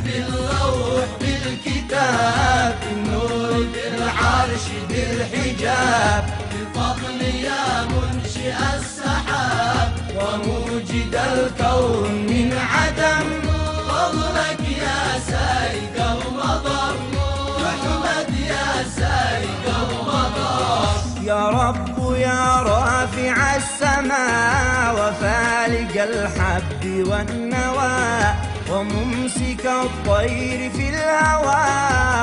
بالروح بالكتاب، النور بالعرش بالحجاب، بفضل يا منشئ السحاب وموجد الكون من عدم، فضلك يا سائق المطر، تحمد يا سائق المطر. يا رب يا رافع السماء وفالق الحب والنوى وممسك الطير في الهوى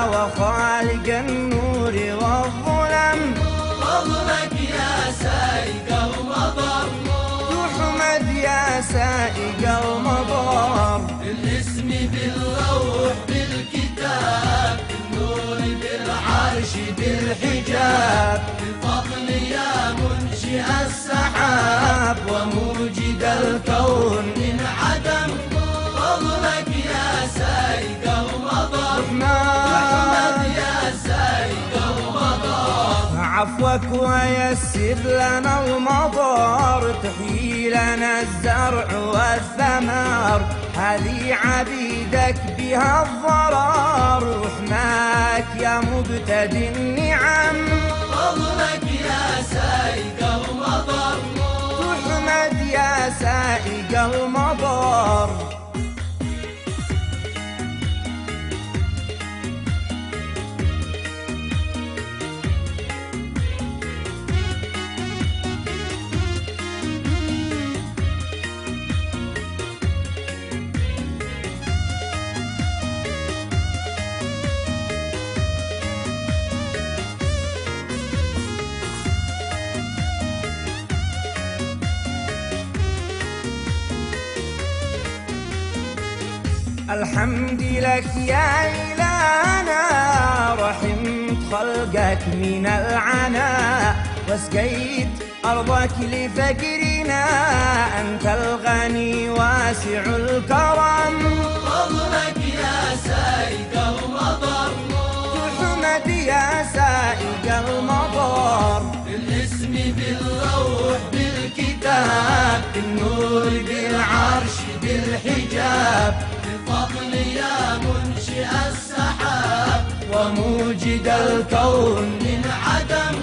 وخالق النور والظلم، فضلك يا سائق المطر، تحمد يا سائق المطر. الاسم بالروح بالكتاب، النور بالعرش بالحجاب، بفضل يا منشئ السحاب وموجد الكون من عدم، فضلك يا سائق المطر، تحمد يا سائق المطر. عفوك ويسر لنا المطر، تحيي لنا الزرع والثمار، هذه عبيدك بها الضرر، رحماك يا مبتدي النعم، فضلك يا سائق المطر، تحمد يا سائق المطر. الحمد لك يا إلهنا، رحمت خلقك من العناء واسقيت أرضك لفقرنا، أنت الغني واسع الكرم، فضلك يا سائق المطر، تحمد يا سائق المطر. الاسم بالروح بالكتاب، النور بالعرش بالحجاب، بفضل يا منشئ السحاب وموجد الكون من عدم،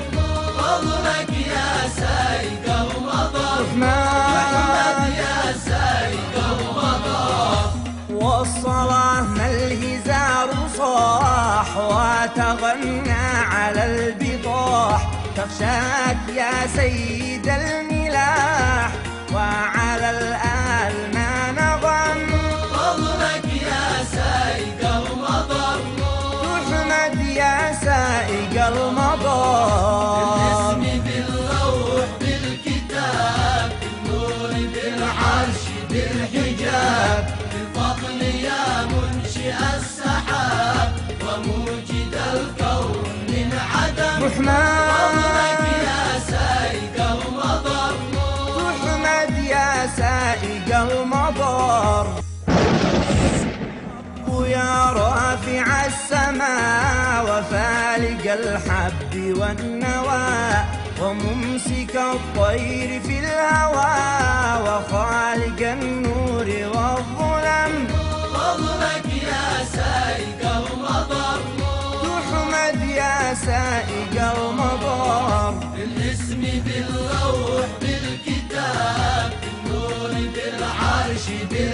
فضلك يا سائق المطر، تحمد يا سائق المطر. والصلاة ما الهزار صاح وتغنى على البطاح، تخشاك يا سيد الملاح وعلى الآل ما نظم، فضلك يا سائق المطر، تحمد يا سائق المطر. الاسم بالروح بالكتاب، النور بالعرش بالحجاب، بفضل يا منشئ السحاب وموجد الكون من عدم، فضلك يا سائق المطر، تحمد يا سائق المطر. يا رافع السماء وفالق الحب والنوى وممسك الطير في الهوى وخالق النور والظلم، فضلك يا سائق المطر، تحمد يا سائق المطر. الاسم بالروح بالكتاب، النور بالعرش بالحجاب،